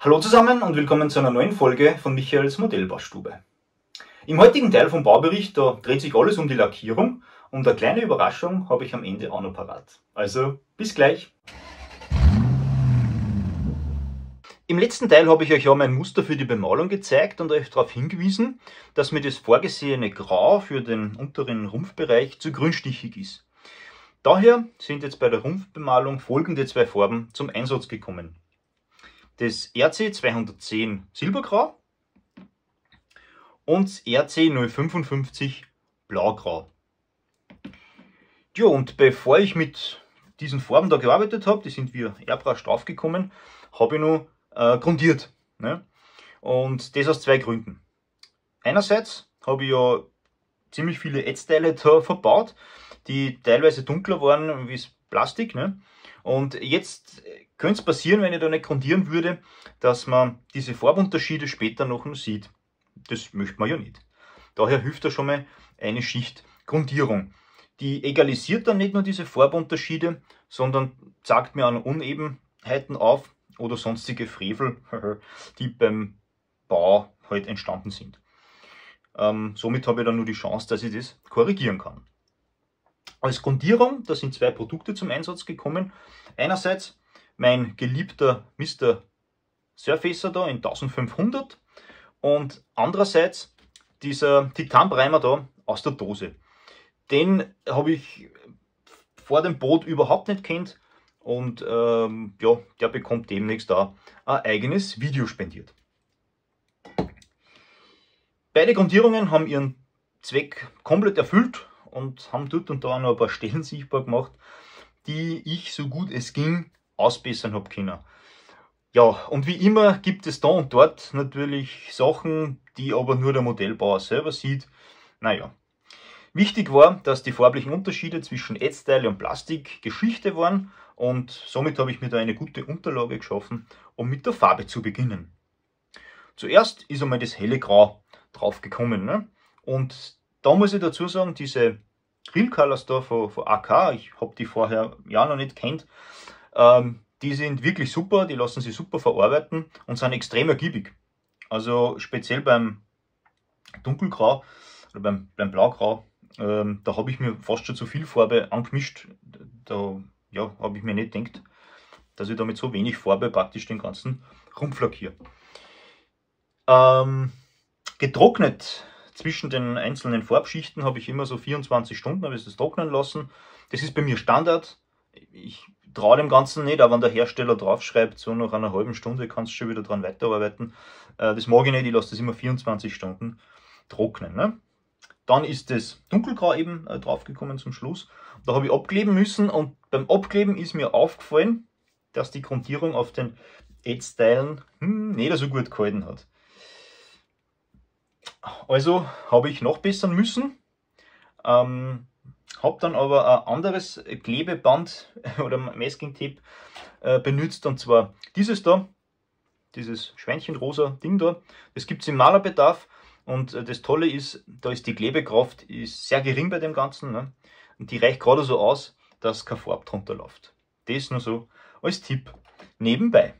Hallo zusammen und willkommen zu einer neuen Folge von Michaels Modellbaustube. Im heutigen Teil vom Baubericht, da dreht sich alles um die Lackierung und eine kleine Überraschung habe ich am Ende auch noch parat. Also bis gleich! Im letzten Teil habe ich euch ja mein Muster für die Bemalung gezeigt und euch darauf hingewiesen, dass mir das vorgesehene Grau für den unteren Rumpfbereich zu grünstichig ist. Daher sind jetzt bei der Rumpfbemalung folgende zwei Farben zum Einsatz gekommen. Das RC 210 Silbergrau und das RC 055 Blaugrau. Ja, und bevor ich mit diesen Farben da gearbeitet habe, die sind wie Airbrush draufgekommen, habe ich noch grundiert. Ne? Und das aus zwei Gründen. Einerseits habe ich ja ziemlich viele Ätzteile da verbaut, die teilweise dunkler waren wie das Plastik. Ne? Und jetzt könnte es passieren, wenn ich da nicht grundieren würde, dass man diese Farbunterschiede später noch sieht. Das möchte man ja nicht. Daher hilft da schon mal eine Schicht Grundierung. Die egalisiert dann nicht nur diese Farbunterschiede, sondern zeigt mir an Unebenheiten auf oder sonstige Frevel, die beim Bau halt entstanden sind. Somit habe ich dann nur die Chance, dass ich das korrigieren kann. Als Grundierung, da sind zwei Produkte zum Einsatz gekommen. Einerseits mein geliebter Mr. Surfacer da in 1500 und andererseits dieser Titanprimer da aus der Dose. Den habe ich vor dem Boot überhaupt nicht kennt und ja, der bekommt demnächst da ein eigenes Video spendiert. Beide Grundierungen haben ihren Zweck komplett erfüllt und haben dort und da noch ein paar Stellen sichtbar gemacht, die ich so gut es ging ausbessern habe können. Ja, und wie immer gibt es da und dort natürlich Sachen, die aber nur der Modellbauer selber sieht. Naja, wichtig war, dass die farblichen Unterschiede zwischen Ätzteile und Plastik Geschichte waren und somit habe ich mir da eine gute Unterlage geschaffen, um mit der Farbe zu beginnen. Zuerst ist einmal das helle Grau drauf gekommen. Ne? Und da muss ich dazu sagen, diese Real Colors da von AK, ich habe die vorher ja noch nicht kennt, die sind wirklich super, die lassen sich super verarbeiten und sind extrem ergiebig. Also speziell beim Dunkelgrau oder beim Blaugrau, da habe ich mir fast schon zu viel Farbe angemischt. Da ja, habe ich mir nicht gedacht, dass ich da mit so wenig Farbe praktisch den ganzen Rumpf lackiere. Getrocknet zwischen den einzelnen Farbschichten habe ich immer so 24 Stunden, habe ich das trocknen lassen. Das ist bei mir Standard. Ich traue dem Ganzen nicht, aber wenn der Hersteller draufschreibt, so nach einer halben Stunde kannst du schon wieder dran weiterarbeiten. Das mag ich nicht, ich lasse das immer 24 Stunden trocknen. Ne? Dann ist das Dunkelgrau eben draufgekommen zum Schluss. Da habe ich abkleben müssen und beim Abkleben ist mir aufgefallen, dass die Grundierung auf den Ätzteilen nicht so gut gehalten hat. Also habe ich nachbessern müssen. Habe dann aber ein anderes Klebeband oder Masking Tape benutzt, und zwar dieses da, dieses Schweinchenrosa Ding da. Das gibt es im Malerbedarf und das Tolle ist, da ist die Klebekraft ist sehr gering bei dem Ganzen. Ne? Und die reicht gerade so aus, dass keine Farbe drunter läuft. Das nur so als Tipp nebenbei.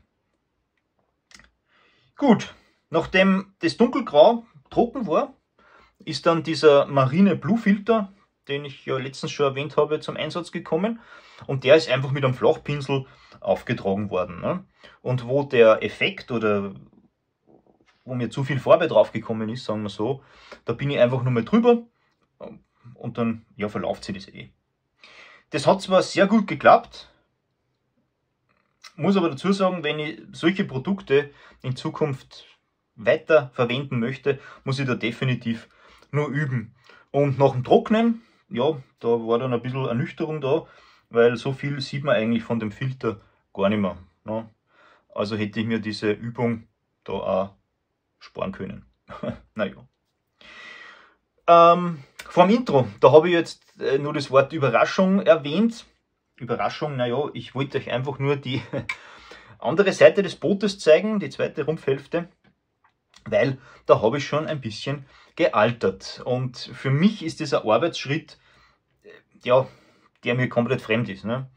Gut, nachdem das Dunkelgrau trocken war, ist dann dieser Marine Blue Filter, den ich ja letztens schon erwähnt habe, zum Einsatz gekommen. Und der ist einfach mit einem Flachpinsel aufgetragen worden. Ne? Und wo der Effekt oder wo mir zu viel Farbe drauf gekommen ist, sagen wir so, da bin ich einfach nur mal drüber und dann ja, verläuft sich das eh. Das hat zwar sehr gut geklappt, muss aber dazu sagen, wenn ich solche Produkte in Zukunft weiter verwenden möchte, muss ich da definitiv nur üben. Und nach dem Trocknen, ja, da war dann ein bisschen Ernüchterung da, weil so viel sieht man eigentlich von dem Filter gar nicht mehr. Ne? Also hätte ich mir diese Übung da auch sparen können. Naja. Vor dem Intro, da habe ich jetzt nur das Wort Überraschung erwähnt. Überraschung, naja, ich wollte euch einfach nur die andere Seite des Bootes zeigen, die zweite Rumpfhälfte, weil da habe ich schon ein bisschen gealtert. Und für mich ist dieser Arbeitsschritt, ja, der mir komplett fremd ist. Ne?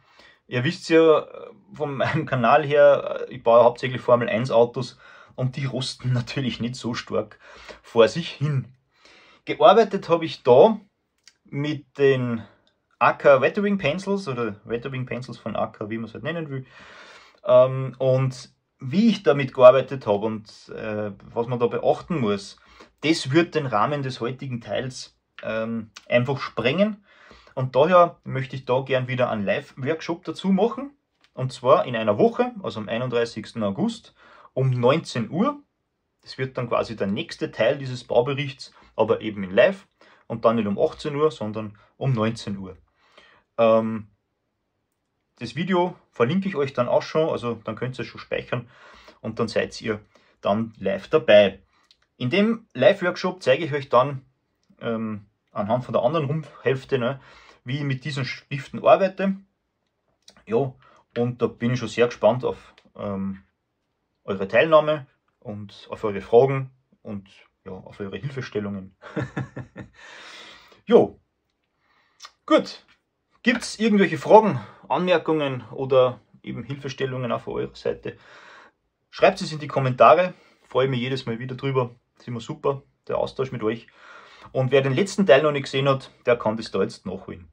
Ihr wisst ja, von meinem Kanal her, ich baue hauptsächlich Formel 1 Autos und die rosten natürlich nicht so stark vor sich hin. Gearbeitet habe ich da mit den AK Weathering Pencils oder Weathering Pencils von AK, wie man es halt nennen will. Und wie ich damit gearbeitet habe und was man da beachten muss, das wird den Rahmen des heutigen Teils einfach sprengen. Und daher möchte ich da gern wieder einen Live-Workshop dazu machen. Und zwar in einer Woche, also am 31. August um 19 Uhr. Das wird dann quasi der nächste Teil dieses Bauberichts, aber eben in Live. Und dann nicht um 18 Uhr, sondern um 19 Uhr. Das Video verlinke ich euch dann auch schon, also dann könnt ihr es schon speichern und dann seid ihr dann live dabei. In dem Live-Workshop zeige ich euch dann anhand von der anderen Rumpfhälfte, ne, wie ich mit diesen Stiften arbeite. Ja, und da bin ich schon sehr gespannt auf eure Teilnahme und auf eure Fragen und ja, auf eure Hilfestellungen. Jo, gut. Gibt es irgendwelche Fragen, Anmerkungen oder eben Hilfestellungen auf eurer Seite? Schreibt es in die Kommentare. Freue mich jedes Mal wieder drüber. Das ist immer super, der Austausch mit euch. Und wer den letzten Teil noch nicht gesehen hat, der kann das da jetzt nachholen.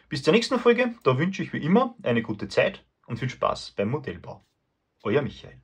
Bis zur nächsten Folge, da wünsche ich wie immer eine gute Zeit und viel Spaß beim Modellbau. Euer Michael.